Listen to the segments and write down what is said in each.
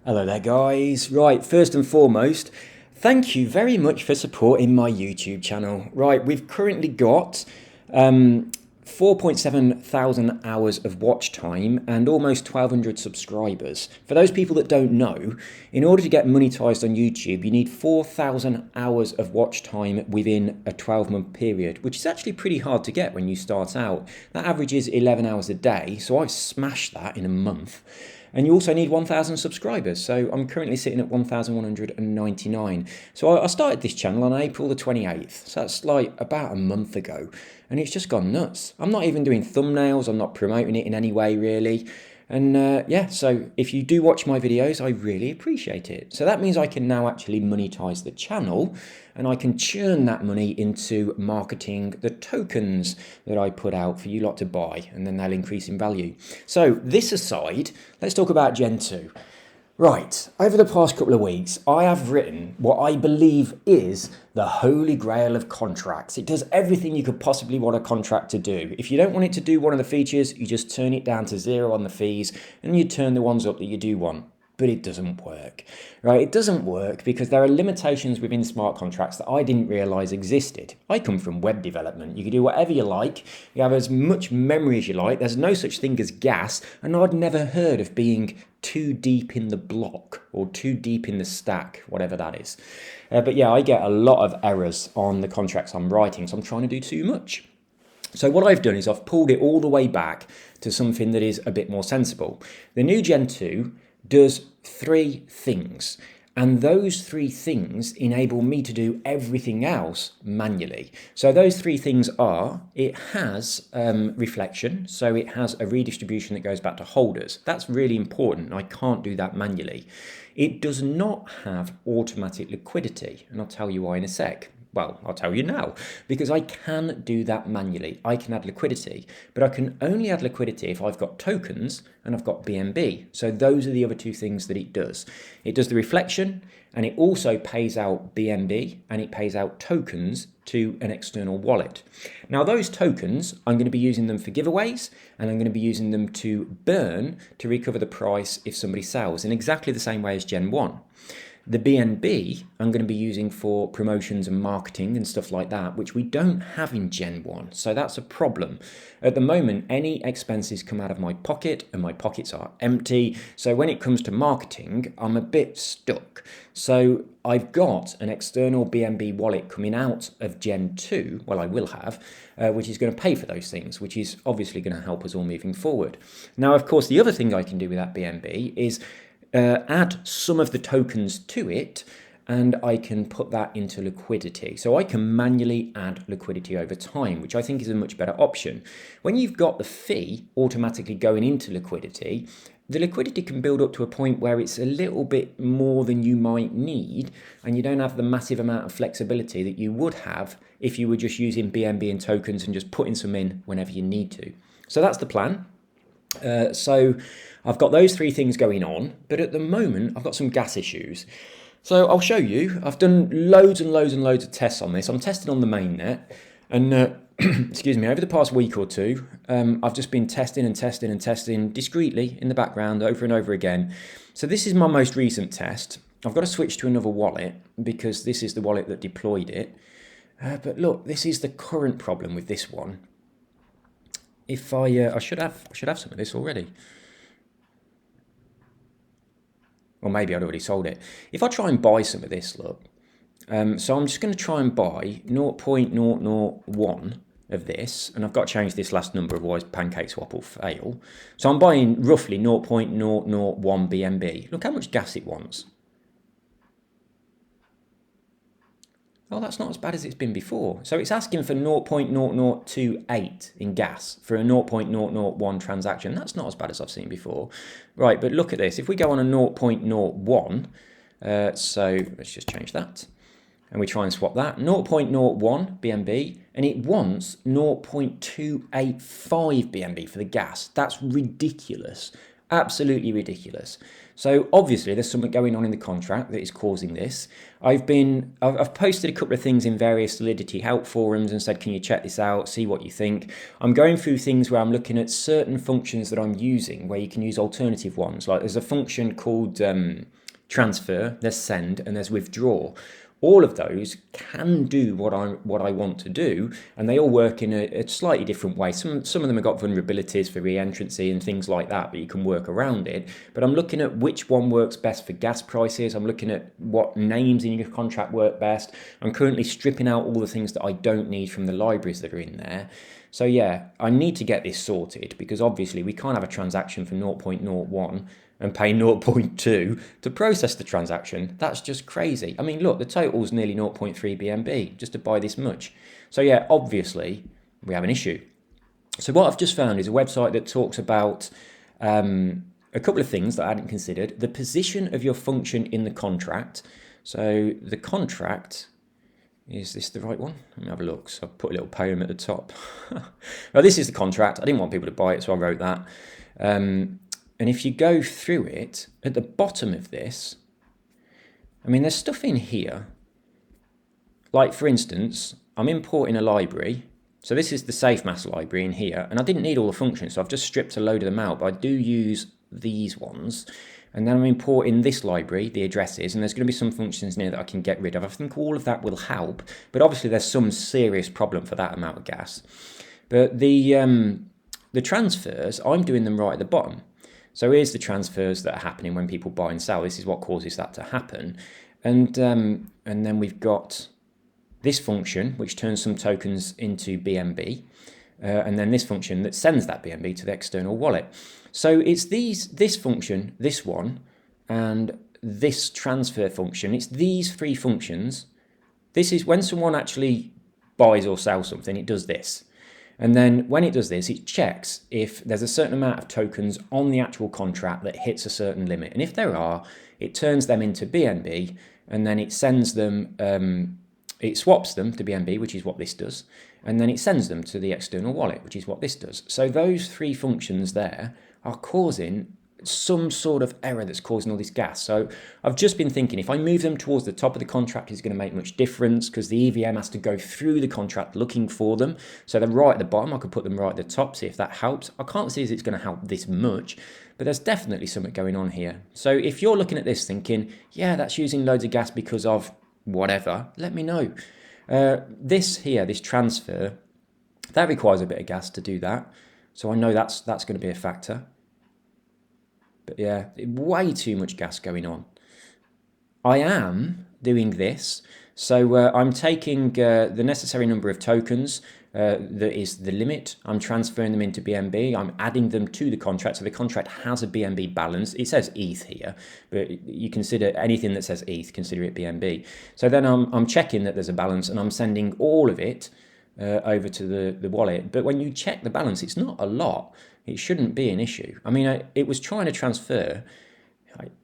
Hello there guys. Right, first and foremost, thank you very much for supporting my YouTube channel. Right, we've currently got 4.7 thousand hours of watch time and almost 1,200 subscribers. For those people that don't know, in order to get monetized on YouTube, you need 4,000 hours of watch time within a 12-month period, which is actually pretty hard to get when you start out. That averages 11 hours a day, so I've smashed that in a month. And you also need 1,000 subscribers. So I'm currently sitting at 1,199. So I started this channel on April the 28th. So that's like about a month ago. And it's just gone nuts. I'm not even doing thumbnails. I'm not promoting it in any way, really. And yeah, so if you do watch my videos, I really appreciate it. So that means I can now actually monetize the channel and I can churn that money into marketing the tokens that I put out for you lot to buy, and then they'll increase in value. So this aside, let's talk about Gen 2. Right, over the past couple of weeks, I have written what I believe is the holy grail of contracts. It does everything you could possibly want a contract to do. If you don't want it to do one of the features, you just turn it down to 0 on the fees, and you turn the ones up that you do want. But it doesn't work, right? It doesn't work because there are limitations within smart contracts that I didn't realize existed. I come from web development. You can do whatever you like. You have as much memory as you like. There's no such thing as gas. And I'd never heard of being too deep in the block or too deep in the stack, whatever that is. But yeah, I get a lot of errors on the contracts I'm writing. So I'm trying to do too much. So what I've done is I've pulled it all the way back to something that is a bit more sensible. The new Gen 2 does 3 things, and those 3 things enable me to do everything else manually. So those 3 things are, it has reflection, so it has a redistribution that goes back to holders. That's really important. I can't do that manually. It does not have automatic liquidity, and I'll tell you why in a sec. Well, I'll tell you now, because I can do that manually. I can add liquidity, but I can only add liquidity if I've got tokens and I've got BNB. So those are the other 2 things that it does. It does the reflection, and it also pays out BNB, and it pays out tokens to an external wallet. Now those tokens, I'm going to be using them for giveaways, and I'm going to be using them to burn to recover the price if somebody sells, in exactly the same way as Gen 1. The BNB I'm going to be using for promotions and marketing and stuff like that, which we don't have in Gen 1. So that's a problem. At the moment, any expenses come out of my pocket and my pockets are empty. So when it comes to marketing, I'm a bit stuck. So I've got an external BNB wallet coming out of Gen 2, well, I will have, which is going to pay for those things, which is obviously going to help us all moving forward. Now, of course, the other thing I can do with that BNB is add some of the tokens to it, and I can put that into liquidity. So I can manually add liquidity over time, which I think is a much better option. When you've got the fee automatically going into liquidity, the liquidity can build up to a point where it's a little bit more than you might need, and you don't have the massive amount of flexibility that you would have if you were just using BNB and tokens and just putting some in whenever you need to. So that's the plan. So I've got those 3 things going on, but at the moment I've got some gas issues. So I'll show you. I've done loads and loads and loads of tests on this. I'm testing on the mainnet, and excuse me, over the past week or 2, I've just been testing and testing and testing discreetly in the background over and over again. So this is my most recent test. I've got to switch to another wallet because this is the wallet that deployed it. But look, this is the current problem with this one. If I should have some of this already. Or maybe I'd already sold it. If I try and buy some of this, look. So I'm just going to try and buy 0.001 of this. And I've got to change this last number, otherwise PancakeSwap will fail. So I'm buying roughly 0.001 BNB. Look how much gas it wants. Oh, that's not as bad as it's been before. So it's asking for 0.0028 in gas for a 0.001 transaction. That's not as bad as I've seen before. Right, but look at this. If we go on a 0.01, so let's just change that. And we try and swap that. 0.01 BNB, and it wants 0.285 BNB for the gas. That's ridiculous. Absolutely ridiculous. So obviously there's something going on in the contract that is causing this. I've posted a couple of things in various Solidity help forums and said, can you check this out, see what you think. I'm going through things where I'm looking at certain functions that I'm using where you can use alternative ones. Like there's a function called transfer, there's send, and there's withdraw. All of those can do what I want to do, and they all work in a slightly different way. Some of them have got vulnerabilities for re-entrancy and things like that, but you can work around it. But I'm looking at which one works best for gas prices. I'm looking at what names in your contract work best. I'm currently stripping out all the things that I don't need from the libraries that are in there. So yeah, I need to get this sorted because obviously we can't have a transaction for 0.01 and pay 0.2 to process the transaction. That's just crazy. I mean, look, the total's nearly 0.3 BNB just to buy this much. So yeah, obviously we have an issue. So what I've just found is a website that talks about a couple of things that I hadn't considered. The position of your function in the contract. So the contract, is this the right one? Let me have a look. So I've put a little poem at the top. Well, this is the contract. I didn't want people to buy it, so I wrote that. And if you go through it, at the bottom of this, I mean, there's stuff in here. Like, for instance, I'm importing a library. So this is the SafeMass library in here. And I didn't need all the functions, so I've just stripped a load of them out. But I do use these ones. And then I'm importing this library, the addresses. And there's going to be some functions in here that I can get rid of. I think all of that will help. But obviously, there's some serious problem for that amount of gas. But the transfers, I'm doing them right at the bottom. So here's the transfers that are happening when people buy and sell. This is what causes that to happen. And then we've got this function, which turns some tokens into BNB. And then this function that sends that BNB to the external wallet. So it's this function, this one, and this transfer function. It's these three functions. This is when someone actually buys or sells something, it does this. And then when it does this, it checks if there's a certain amount of tokens on the actual contract that hits a certain limit. And if there are, it turns them into BNB, and then it sends them, it swaps them to BNB, which is what this does. And then it sends them to the external wallet, which is what this does. So those three functions there are causing some sort of error that's causing all this gas. So I've just been thinking, if I move them towards the top of the contract, is it going to make much difference? Because the EVM has to go through the contract looking for them. So they're right at the bottom. I could put them right at the top, see if that helps. I can't see if it's going to help this much, but there's definitely something going on here. So if you're looking at this thinking, yeah, that's using loads of gas because of whatever, let me know. This here, this transfer, that requires a bit of gas to do that. So I know that's going to be a factor. But yeah, way too much gas going on. I am doing this. So I'm taking the necessary number of tokens, that is the limit. I'm transferring them into BNB. I'm adding them to the contract. So the contract has a BNB balance. It says ETH here, but you consider anything that says ETH, consider it BNB. So then I'm checking that there's a balance, and I'm sending all of it over to the wallet. But when you check the balance, it's not a lot. It shouldn't be an issue. I mean, it was trying to transfer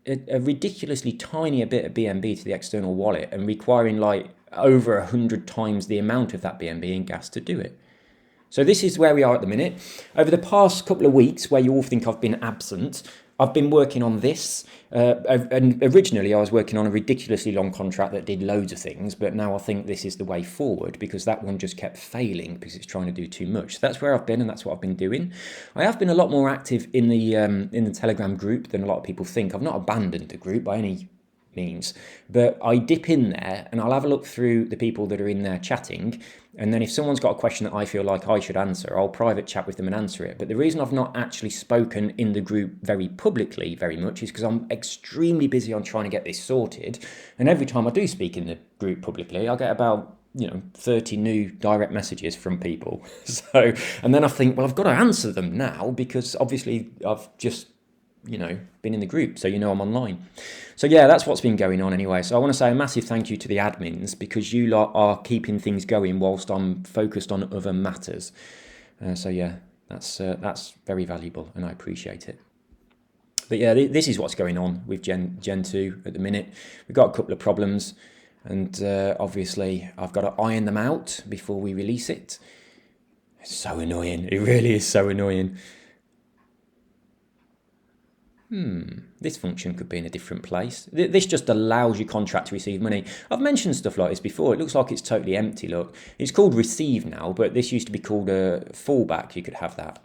a ridiculously tiny bit of BNB to the external wallet and requiring like over 100 times the amount of that BNB in gas to do it. So this is where we are at the minute. Over the past couple of weeks, where you all think I've been absent, I've been working on this. And originally I was working on a ridiculously long contract that did loads of things, but now I think this is the way forward because that one just kept failing because it's trying to do too much. So that's where I've been, and that's what I've been doing. I have been a lot more active in the Telegram group than a lot of people think. I've not abandoned the group by any means, but I dip in there and I'll have a look through the people that are in there chatting, and then if someone's got a question that I feel like I should answer, I'll private chat with them and answer it. But the reason I've not actually spoken in the group very publicly very much is because I'm extremely busy on trying to get this sorted, and every time I do speak in the group publicly, I get about 30 new direct messages from people. So, and then I think, well, I've got to answer them now because obviously I've just been in the group, so I'm online. So yeah, that's what's been going on anyway. So I want to say a massive thank you to the admins because you lot are keeping things going whilst I'm focused on other matters. So yeah, that's very valuable and I appreciate it. But yeah, this is what's going on with Gen 2 at the minute. We've got a couple of problems, and obviously I've got to iron them out before we release it. It's so annoying. It really is so annoying. this function could be in a different place. This just allows your contract to receive money. I've mentioned stuff like this before. It looks like it's totally empty, look. It's called receive now, but this used to be called a fallback. You could have that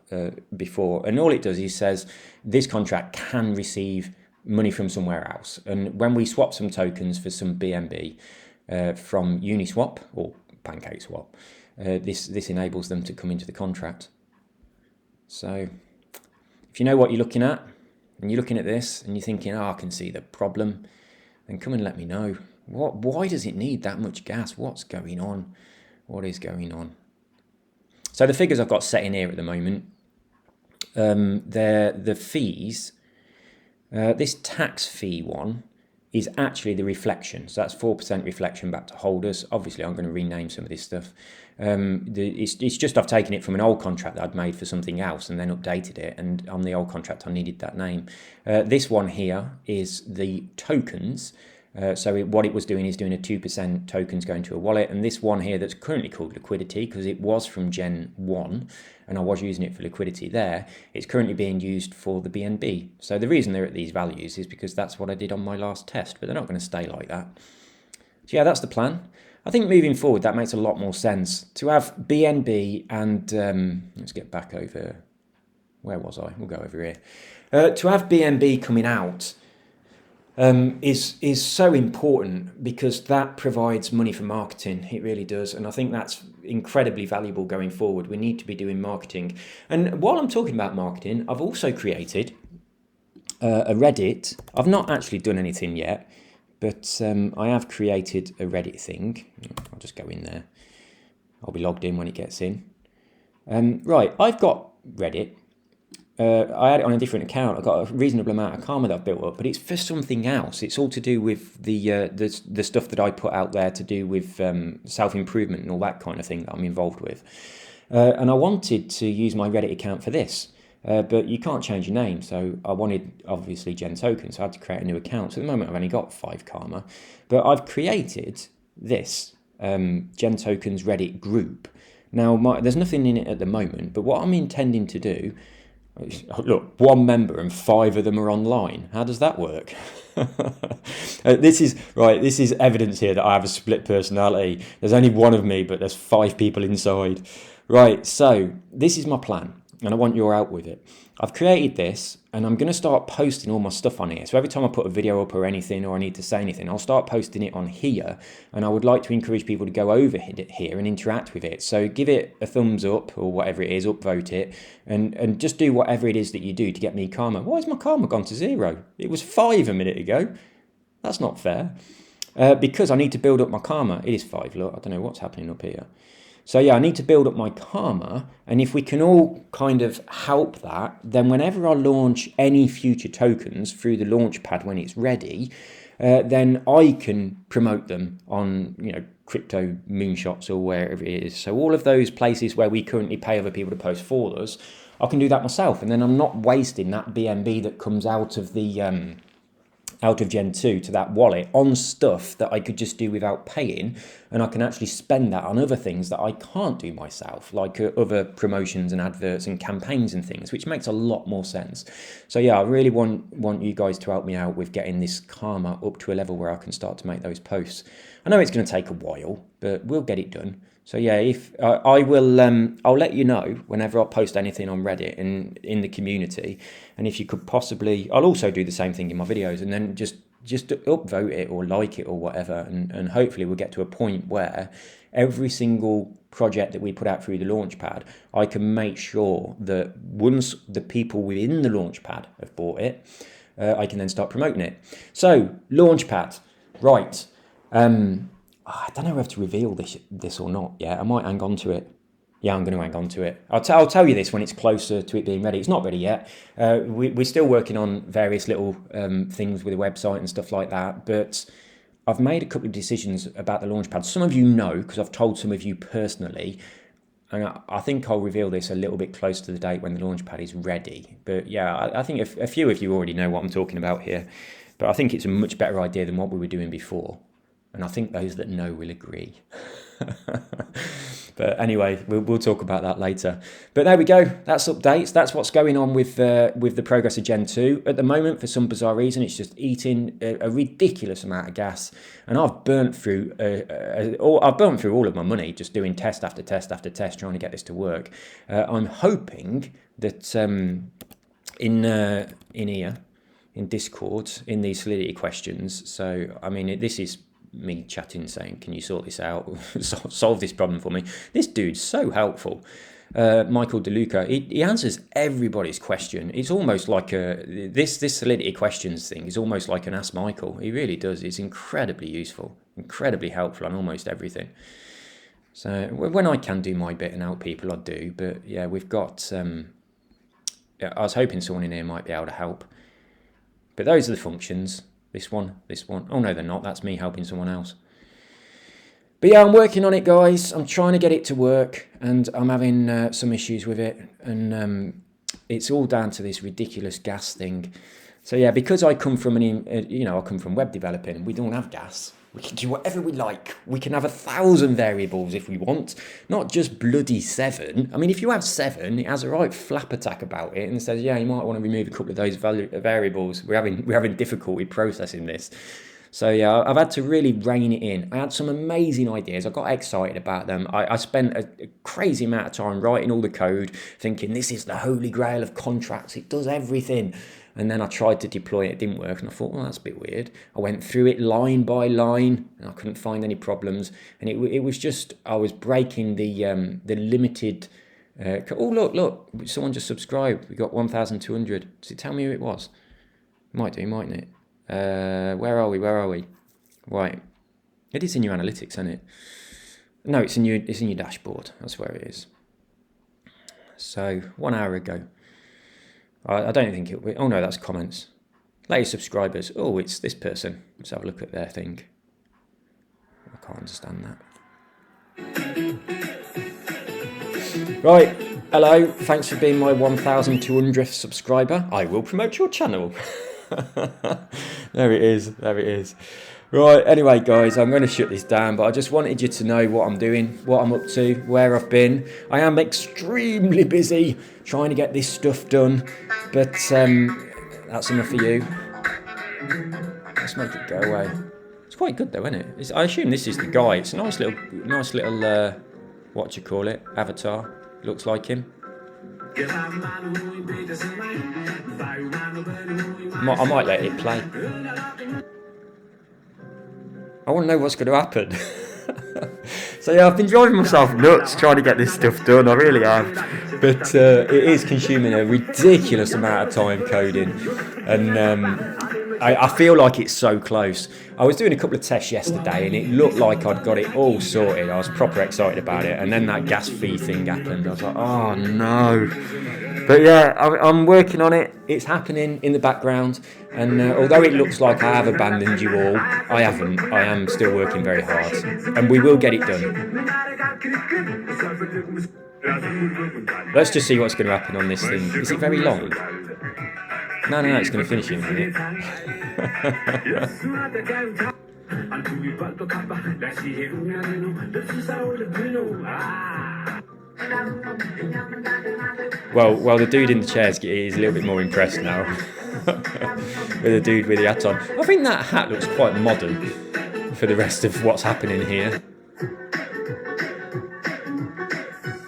before. And all it does is says this contract can receive money from somewhere else. And when we swap some tokens for some BNB from Uniswap or PancakeSwap, this enables them to come into the contract. So if you know what you're looking at, and you're looking at this and you're thinking, oh, I can see the problem, then come and let me know. Why does it need that much gas? What's going on? What is going on? So the figures I've got set in here at the moment, they're the fees. This tax fee one is actually the reflection. So that's 4% reflection back to holders. Obviously, I'm going to rename some of this stuff. It's just I've taken it from an old contract that I'd made for something else and then updated it. And on the old contract, I needed that name. This one here is the tokens. What it was doing is doing a 2% tokens going to a wallet. And this one here that's currently called liquidity, because it was from Gen1 and I was using it for liquidity there, it's currently being used for the BNB. So the reason they're at these values is because that's what I did on my last test, but they're not going to stay like that. So yeah, that's the plan. I think moving forward, that makes a lot more sense to have BNB and let's get back over. Where was I? We'll go over here. To have BNB coming out is so important because that provides money for marketing. It really does. And I think that's incredibly valuable going forward. We need to be doing marketing. And while I'm talking about marketing, I've also created a Reddit. I've not actually done anything yet, but I have created a Reddit thing. I'll just go in there. I'll be logged in when it gets in. Right, I've got Reddit. I had it on a different account. I've got a reasonable amount of karma that I've built up, but it's for something else. It's all to do with the stuff that I put out there to do with self-improvement and all that kind of thing that I'm involved with. And I wanted to use my Reddit account for this, but you can't change your name. So I wanted, obviously, Gen tokens, so I had to create a new account. So at the moment, I've only got 5 karma, but I've created this Gen tokens Reddit group. Now, there's nothing in it at the moment, but what I'm intending to do, look, 1 member and 5 of them are online. How does that work? This is evidence here that I have a split personality. There's only 1 of me, but there's 5 people inside. Right, so this is my plan, and I want your help with it. I've created this, and I'm going to start posting all my stuff on here. So every time I put a video up or anything, or I need to say anything, I'll start posting it on here. And I would like to encourage people to go over here and interact with it. So give it a thumbs up or whatever it is, upvote it, and just do whatever it is that you do to get me karma. Why has my karma gone to 0? It was 5 a minute ago. That's not fair. Because I need to build up my karma. It is 5, look, I don't know what's happening up here. So yeah, I need to build up my karma, and if we can all kind of help that, then whenever I launch any future tokens through the launch pad when it's ready, then I can promote them on, crypto moonshots or wherever it is. So all of those places where we currently pay other people to post for us, I can do that myself, and then I'm not wasting that BNB that comes out of the out of Gen 2 to that wallet on stuff that I could just do without paying, and I can actually spend that on other things that I can't do myself, like other promotions and adverts and campaigns and things, which makes a lot more sense. So yeah, I really want you guys to help me out with getting this karma up to a level where I can start to make those posts. I know it's going to take a while, but we'll get it done. So yeah, if I will, I'll let you know whenever I post anything on Reddit and in the community. And if you could possibly, I'll also do the same thing in my videos, and then just upvote it or like it or whatever. And hopefully we'll get to a point where every single project that we put out through the Launchpad, I can make sure that once the people within the Launchpad have bought it, I can then start promoting it. So Launchpad, right. I don't know whether to reveal this or not yet. I might hang on to it. Yeah, I'm going to hang on to it. I'll tell you this when it's closer to it being ready. It's not ready yet. We're still working on various little things with the website and stuff like that. But I've made a couple of decisions about the Launchpad. Some of you know, because I've told some of you personally. And I think I'll reveal this a little bit closer to the date when the Launchpad is ready. But yeah, I think a few of you already know what I'm talking about here. But I think it's a much better idea than what we were doing before. And I think those that know will agree. But anyway, we'll talk about that later. But there we go. That's updates. That's what's going on with the progress of Gen 2. At the moment, for some bizarre reason, it's just eating a ridiculous amount of gas. And I've burnt through all of my money just doing test after test after test, trying to get this to work. I'm hoping that in here, in Discord, in these Solidity questions. So, I mean, this is me chatting saying, can you sort this out? Solve this problem for me. This dude's so helpful. Michael DeLuca, he answers everybody's question. It's almost like this Solidity questions thing is almost like an Ask Michael. He really does. It's incredibly useful, incredibly helpful on almost everything. So when I can do my bit and help people, I do. But yeah, we've got, I was hoping someone in here might be able to help. But those are the functions. This one. Oh no, they're not. That's me helping someone else. But yeah, I'm working on it, guys. I'm trying to get it to work, and I'm having some issues with it. And it's all down to this ridiculous gas thing. So yeah, because I come from I come from web developing, and we don't have gas. We can do whatever we like. We can have 1,000 variables if we want, not just bloody 7. I mean, if you have 7, it has a right flap attack about it and says, yeah, you might want to remove a couple of those variables. We're having difficulty processing this. So yeah, I've had to really rein it in. I had some amazing ideas. I got excited about them. I spent a crazy amount of time writing all the code, thinking this is the holy grail of contracts. It does everything. And then I tried to deploy it, it didn't work, and I thought, well, that's a bit weird. I went through it line by line, and I couldn't find any problems. And it was just, I was breaking the limited, oh, look, someone just subscribed. We got 1,200. Does it tell me who it was? Might do, mightn't it? Where are we? Right. It is in your analytics, isn't it? No, it's in your dashboard. That's where it is. So 1 hour ago. I don't think it will. Oh no, that's comments. Latest subscribers. Oh, it's this person. Let's have a look at their thing. I can't understand that. Right. Hello. Thanks for being my 1,200th subscriber. I will promote your channel. There it is. Right, anyway, guys, I'm going to shut this down, but I just wanted you to know what I'm doing, what I'm up to, where I've been. I am extremely busy trying to get this stuff done, but that's enough for you. Let's make it go away. It's quite good, though, isn't it? I assume this is the guy. It's a nice little, what you call it, avatar. Looks like him. I might let it play. I want to know what's going to happen. So yeah, I've been driving myself nuts trying to get this stuff done. I really have. But it is consuming a ridiculous amount of time coding. And I feel like it's so close. I was doing a couple of tests yesterday and it looked like I'd got it all sorted. I was proper excited about it. And then that gas fee thing happened. I was like, oh no. But yeah, I'm working on it. It's happening in the background. And although it looks like I have abandoned you all, I haven't. I am still working very hard. And we will get it done. Let's just see what's going to happen on this thing. Is it very long? No, it's going to finish in a minute. Well, the dude in the chair is a little bit more impressed now. With the dude with the hat on. I think that hat looks quite modern for the rest of what's happening here.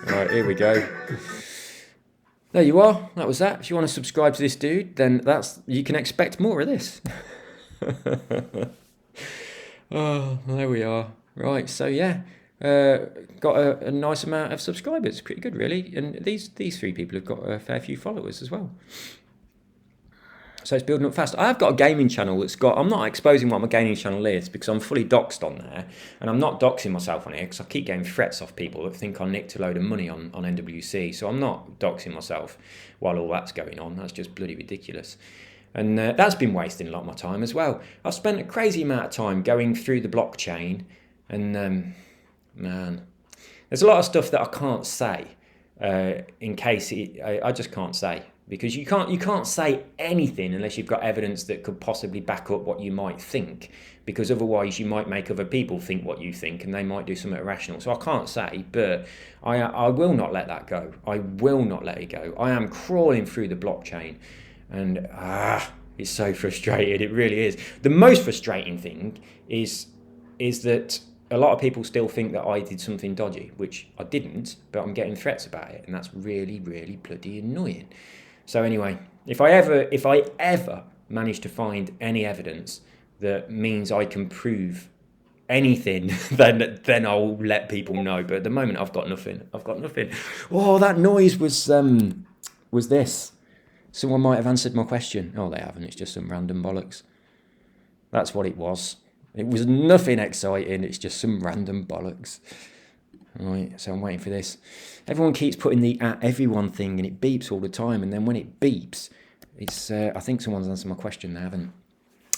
Right, here we go. There you are. That was that. If you want to subscribe to this dude, then you can expect more of this. Oh, there we are. Right, so yeah. Got a nice amount of subscribers. Pretty good, really. And these 3 people have got a fair few followers as well. So it's building up fast. I have got a gaming channel that's got... I'm not exposing what my gaming channel is because I'm fully doxed on there. And I'm not doxing myself on here because I keep getting threats off people that think I nicked a load of money on NWC. So I'm not doxing myself while all that's going on. That's just bloody ridiculous. And that's been wasting a lot of my time as well. I've spent a crazy amount of time going through the blockchain. And, man, there's a lot of stuff that I can't say in case... I just can't say. because you can't say anything unless you've got evidence that could possibly back up what you might think, because otherwise you might make other people think what you think and they might do something irrational. So I can't say, but I will not let that go. I will not let it go. I am crawling through the blockchain, and it's so frustrated. It really is. The most frustrating thing is that a lot of people still think that I did something dodgy, which I didn't, but I'm getting threats about it, and that's really, really bloody annoying. So anyway, if I ever manage to find any evidence that means I can prove anything, then I'll let people know. But at the moment, I've got nothing. Oh, that noise was this. Someone might have answered my question. Oh, they haven't. It's just some random bollocks. That's what it was. It was nothing exciting. It's just some random bollocks. Right, so I'm waiting for this. Everyone keeps putting the @everyone thing, and it beeps all the time. And then when it beeps, it's I think someone's answered my question. They haven't.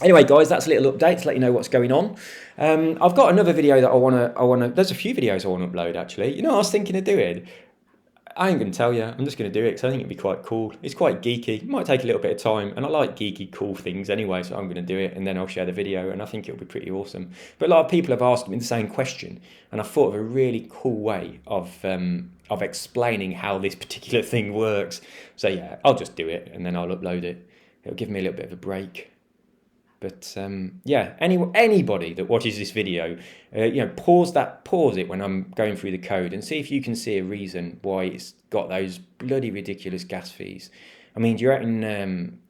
Anyway, guys, that's a little update to let you know what's going on. I've got another video that I wanna. There's a few videos I want to upload actually. You know what I was thinking of doing? I ain't going to tell you. I'm just going to do it because I think it'd be quite cool. It's quite geeky. It might take a little bit of time, and I like geeky, cool things anyway, so I'm going to do it, and then I'll share the video, and I think it'll be pretty awesome. But a lot of people have asked me the same question, and I thought of a really cool way of explaining how this particular thing works. So yeah, I'll just do it, and then I'll upload it. It'll give me a little bit of a break. But yeah, anybody that watches this video, pause it when I'm going through the code and see if you can see a reason why it's got those bloody ridiculous gas fees. I mean, do you reckon?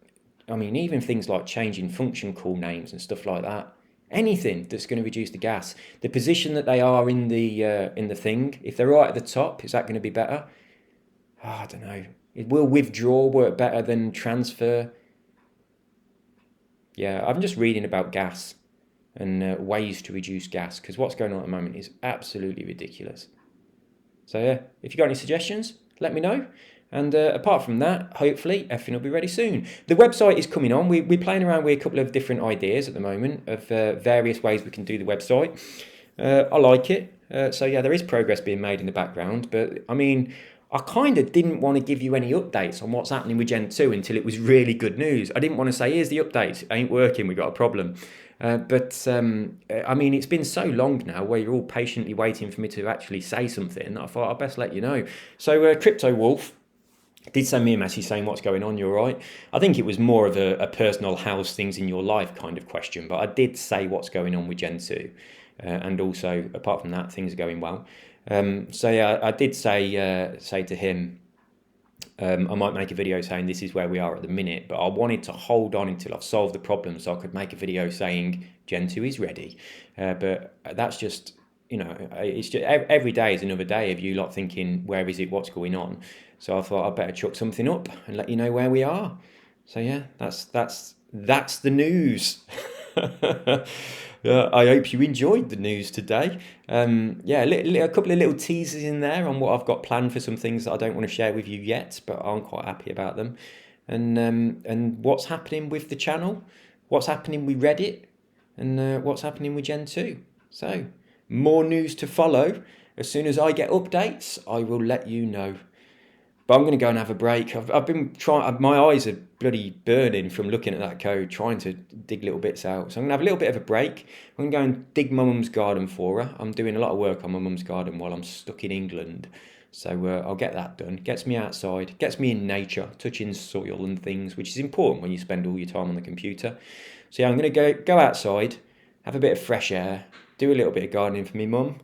Even things like changing function call names and stuff like that. Anything that's going to reduce the gas. The position that they are in the thing. If they're right at the top, is that going to be better? Oh, I don't know. Will withdraw work better than transfer? Yeah, I'm just reading about gas and ways to reduce gas, because what's going on at the moment is absolutely ridiculous. So yeah, if you got any suggestions, let me know. And apart from that, hopefully everything will be ready soon. The website is coming on. We're playing around with a couple of different ideas at the moment of various ways we can do the website. I like it. So yeah, there is progress being made in the background. But I mean, I kind of didn't want to give you any updates on what's happening with Gen 2 until it was really good news. I didn't want to say, here's the update, it ain't working, we've got a problem. But it's been so long now where you're all patiently waiting for me to actually say something that I thought I'd best let you know. So Crypto Wolf did send me a message saying, what's going on, you're right. I think it was more of a personal how's things in your life kind of question, but I did say what's going on with Gen 2. And also, apart from that, things are going well. So yeah, I did say to him, I might make a video saying this is where we are at the minute, but I wanted to hold on until I've solved the problem so I could make a video saying Gen 2 is ready. But that's just, it's just every day is another day of you lot thinking, where is it, what's going on? So I thought I'd better chuck something up and let you know where we are. So yeah, that's the news. I hope you enjoyed the news today. A couple of little teasers in there on what I've got planned for some things that I don't want to share with you yet, but I'm quite happy about them. And what's happening with the channel, what's happening with Reddit, and what's happening with Gen 2. So, more news to follow. As soon as I get updates, I will let you know. But I'm going to go and have a break. I've been trying, my eyes are bloody burning from looking at that code, trying to dig little bits out. So I'm going to have a little bit of a break. I'm going to go and dig my mum's garden for her. I'm doing a lot of work on my mum's garden while I'm stuck in England. So I'll get that done. Gets me outside, gets me in nature, touching soil and things, which is important when you spend all your time on the computer. So yeah, I'm going to go outside, have a bit of fresh air, do a little bit of gardening for me mum,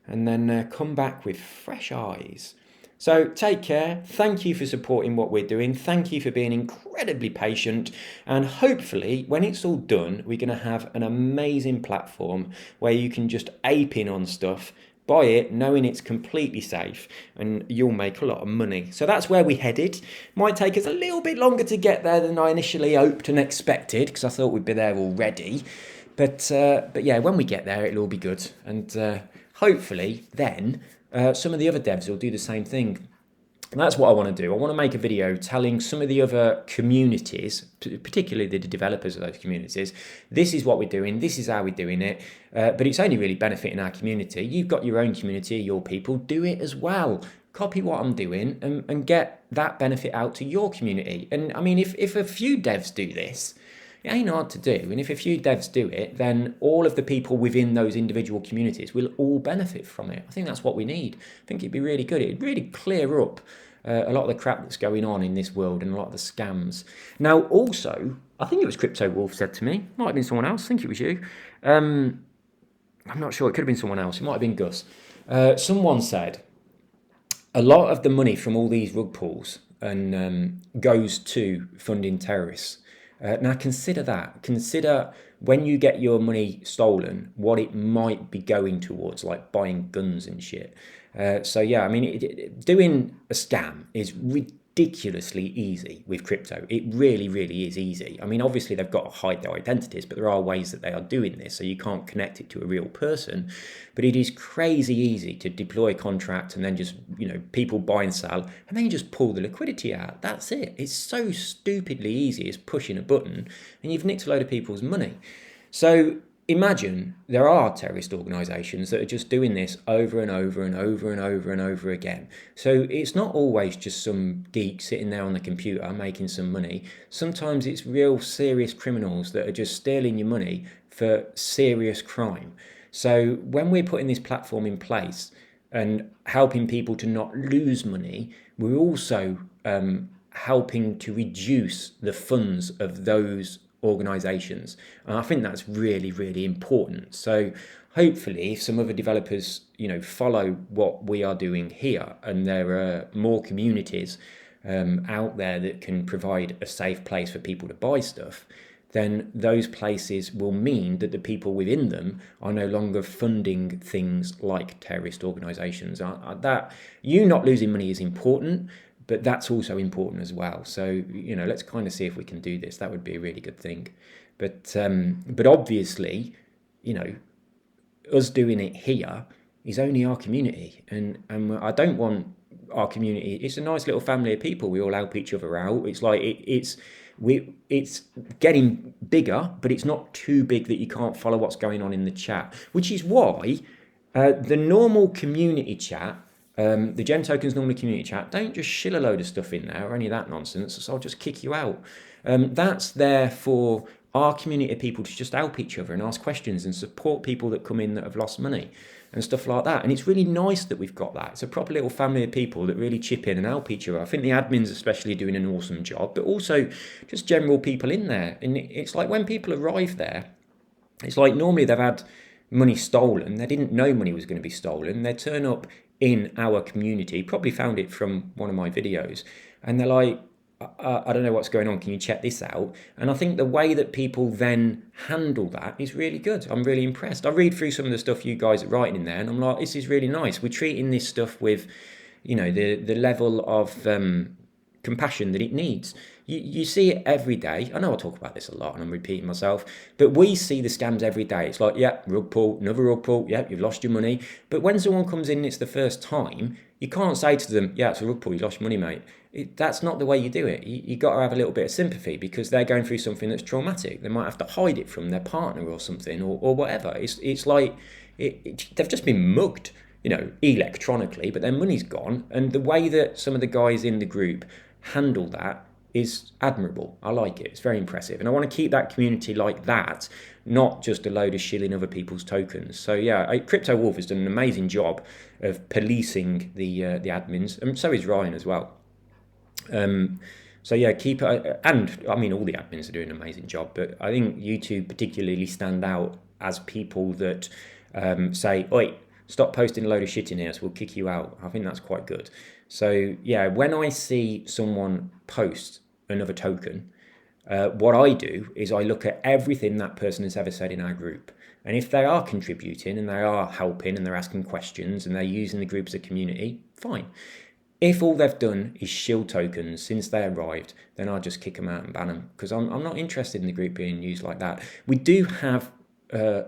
and then come back with fresh eyes. So take care. Thank you for supporting what we're doing. Thank you for being incredibly patient. And hopefully when it's all done, we're going to have an amazing platform where you can just ape in on stuff, buy it, knowing it's completely safe, and you'll make a lot of money. So that's where we headed. Might take us a little bit longer to get there than I initially hoped and expected, because I thought we'd be there already. But yeah, when we get there, it'll all be good. And hopefully then some of the other devs will do the same thing. And that's what I want to do. I want to make a video telling some of the other communities, particularly the developers of those communities, this is what we're doing, this is how we're doing it, but it's only really benefiting our community. You've got your own community, your people, do it as well. Copy what I'm doing and get that benefit out to your community. And I mean, if a few devs do this, it ain't hard to do. And if a few devs do it, then all of the people within those individual communities will all benefit from it. I think that's what we need. I think it'd be really good. It'd really clear up a lot of the crap that's going on in this world and a lot of the scams. Now, also, I think it was Crypto Wolf said to me, might have been someone else, I think it was you. I'm not sure, it could have been someone else, it might have been Gus. Someone said, a lot of the money from all these rug pulls and goes to funding terrorists. Now consider that. Consider when you get your money stolen, what it might be going towards, like buying guns and shit. So yeah, I mean, doing a scam is ridiculously easy with crypto. It really, really is easy. I mean, obviously they've got to hide their identities, but there are ways that they are doing this, so you can't connect it to a real person. But it is crazy easy to deploy a contract and then just, you know, people buy and sell, and then you just pull the liquidity out. That's it. It's so stupidly easy as pushing a button, and you've nicked a load of people's money. So imagine there are terrorist organisations that are just doing this over and over and over and over and over again. So it's not always just some geek sitting there on the computer making some money. Sometimes it's real serious criminals that are just stealing your money for serious crime. So when we're putting this platform in place and helping people to not lose money, we're also helping to reduce the funds of those organisations, and I think that's really, really important. So hopefully if some other developers, you know, follow what we are doing here, and there are more communities out there that can provide a safe place for people to buy stuff, then those places will mean that the people within them are no longer funding things like terrorist organisations. That you not losing money is important, but that's also important as well. So, you know, let's kind of see if we can do this. That would be a really good thing. But obviously, you know, us doing it here is only our community. And I don't want our community. It's a nice little family of people. We all help each other out. It's like it's getting bigger, but it's not too big that you can't follow what's going on in the chat, which is why the normal community chat, the Gen Tokens normally community chat, don't just shill a load of stuff in there or any of that nonsense, so I'll just kick you out. That's there for our community of people to just help each other and ask questions and support people that come in that have lost money and stuff like that. And it's really nice that we've got that. It's a proper little family of people that really chip in and help each other. I think the admins especially are doing an awesome job, but also just general people in there. And it's like when people arrive there, it's like normally they've had money stolen. They didn't know money was going to be stolen. They turn up in our community, probably found it from one of my videos, and they're like, I don't know what's going on, can you check this out? And I think the way that people then handle that is really good. I'm really impressed. I read through some of the stuff you guys are writing in there, and I'm like, this is really nice. We're treating this stuff with, you know, the level of compassion that it needs. You see it every day. I know I talk about this a lot and I'm repeating myself, but we see the scams every day. It's like, yeah, rug pull, another rug pull, yeah, you've lost your money. But when someone comes in and it's the first time, you can't say to them, yeah, it's a rug pull, you lost your money, mate. That's not the way you do it. You got to have a little bit of sympathy because they're going through something that's traumatic. They might have to hide it from their partner or something or whatever. It's like they've just been mugged, you know, electronically, but their money's gone. And the way that some of the guys in the group handle that is admirable. I like it. It's very impressive. And I want to keep that community like that, not just a load of shilling other people's tokens. So yeah, Crypto Wolf has done an amazing job of policing the admins, and so is Ryan as well. So yeah, keep it, and I mean all the admins are doing an amazing job, but I think YouTube particularly stand out as people that say, oi, stop posting a load of shit in here, so we'll kick you out. I think that's quite good. So yeah, when I see someone post another token, what I do is I look at everything that person has ever said in our group. And if they are contributing and they are helping and they're asking questions and they're using the group as a community, fine. If all they've done is shield tokens since they arrived, then I'll just kick them out and ban them, because I'm not interested in the group being used like that. We do have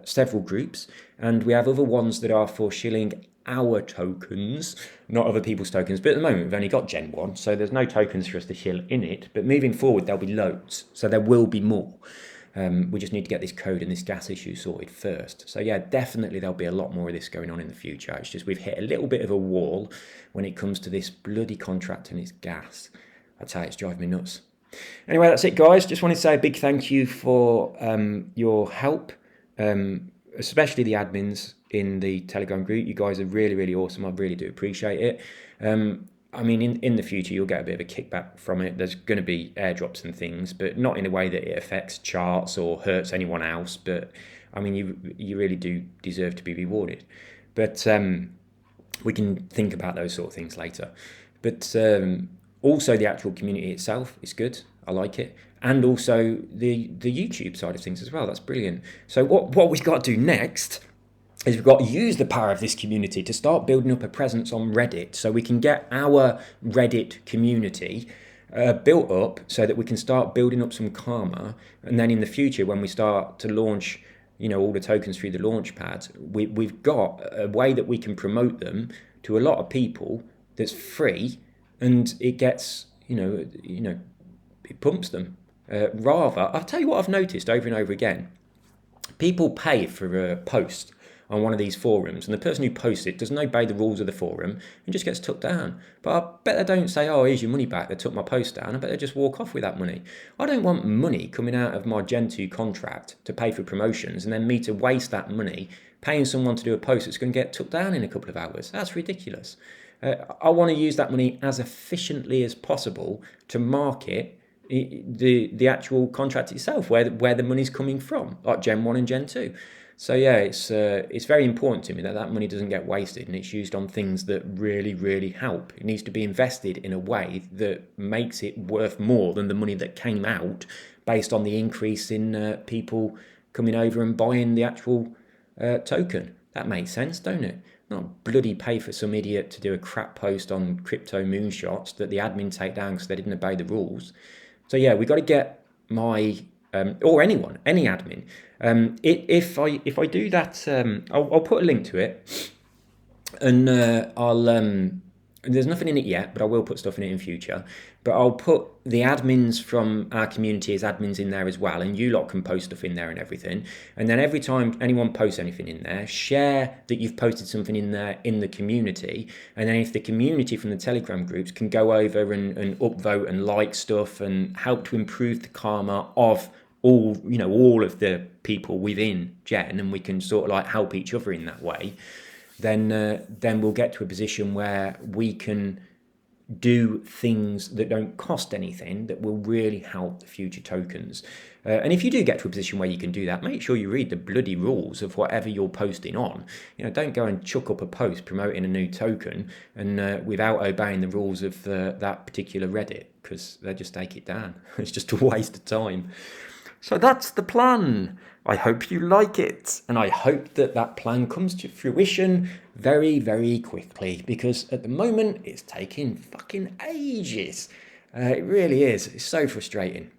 several groups, and we have other ones that are for shilling our tokens, not other people's tokens. But at the moment, we've only got Gen 1, so there's no tokens for us to shill in it. But moving forward, there'll be loads, so there will be more. We just need to get this code and this gas issue sorted first. So yeah, definitely there'll be a lot more of this going on in the future. It's just we've hit a little bit of a wall when it comes to this bloody contract and its gas. I tell you, it's driving me nuts. Anyway, that's it, guys. Just wanted to say a big thank you for your help, especially the admins in the Telegram group. You guys are really, really awesome. I really do appreciate it. I mean, in the future, you'll get a bit of a kickback from it. There's going to be airdrops and things, but not in a way that it affects charts or hurts anyone else. But I mean, you really do deserve to be rewarded. But we can think about those sort of things later. But also the actual community itself is good. I like it. And also the YouTube side of things as well. That's brilliant. So what we've got to do next is we've got to use the power of this community to start building up a presence on Reddit so we can get our Reddit community built up so that we can start building up some karma. And then in the future, when we start to launch, all the tokens through the launch pad, we've got a way that we can promote them to a lot of people that's free, and it gets, it pumps them. Rather, I'll tell you what I've noticed over and over again. People pay for a post on one of these forums, and the person who posts it doesn't obey the rules of the forum and just gets took down. But I bet they don't say, oh, here's your money back, they took my post down. I bet they just walk off with that money. I don't want money coming out of my Gen2 contract to pay for promotions and then me to waste that money paying someone to do a post that's going to get took down in a couple of hours. That's ridiculous. I want to use that money as efficiently as possible to market the actual contract itself, where the money's coming from, like Gen 1 and Gen 2. So yeah, it's very important to me that money doesn't get wasted and it's used on things that really, really help. It needs to be invested in a way that makes it worth more than the money that came out based on the increase in people coming over and buying the actual token. That makes sense, don't it? Not bloody pay for some idiot to do a crap post on crypto moonshots that the admin take down because they didn't obey the rules. So yeah, we got to get my or anyone, any admin. If I do that, I'll put a link to it, and there's nothing in it yet, but I will put stuff in it in future. But I'll put the admins from our community as admins in there as well, and you lot can post stuff in there and everything. And then every time anyone posts anything in there, share that you've posted something in there in the community. And then if the community from the Telegram groups can go over and upvote and like stuff and help to improve the karma of all of the people within Gen, and we can sort of like help each other in that way, then we'll get to a position where we can do things that don't cost anything that will really help the future tokens. And if you do get to a position where you can do that, make sure you read the bloody rules of whatever you're posting on. Don't go and chuck up a post promoting a new token and without obeying the rules of that particular Reddit, because they just take it down. It's just a waste of time. So that's the plan. I hope you like it, and I hope that plan comes to fruition very, very quickly, because at the moment it's taking fucking ages. It really is. It's so frustrating.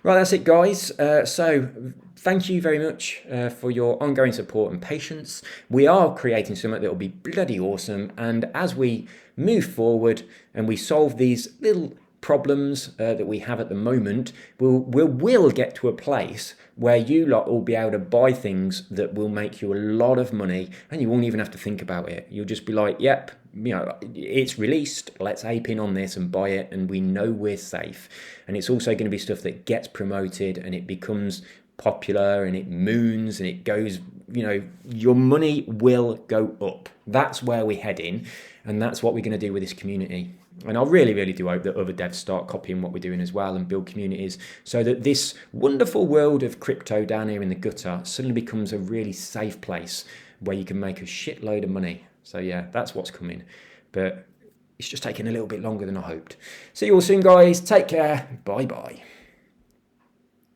Right, that's it, guys. So thank you very much for your ongoing support and patience. We are creating something that will be bloody awesome, and as we move forward and we solve these little problems that we have at the moment, we'll get to a place where you lot will be able to buy things that will make you a lot of money, and you won't even have to think about it. You'll just be like, yep, it's released, let's ape in on this and buy it, and we know we're safe. And it's also going to be stuff that gets promoted and it becomes popular and it moons and it goes, your money will go up. That's where we're heading, and that's what we're going to do with this community. And I really, really do hope that other devs start copying what we're doing as well and build communities so that this wonderful world of crypto down here in the gutter suddenly becomes a really safe place where you can make a shitload of money. So yeah, that's what's coming. But it's just taking a little bit longer than I hoped. See you all soon, guys. Take care. Bye-bye.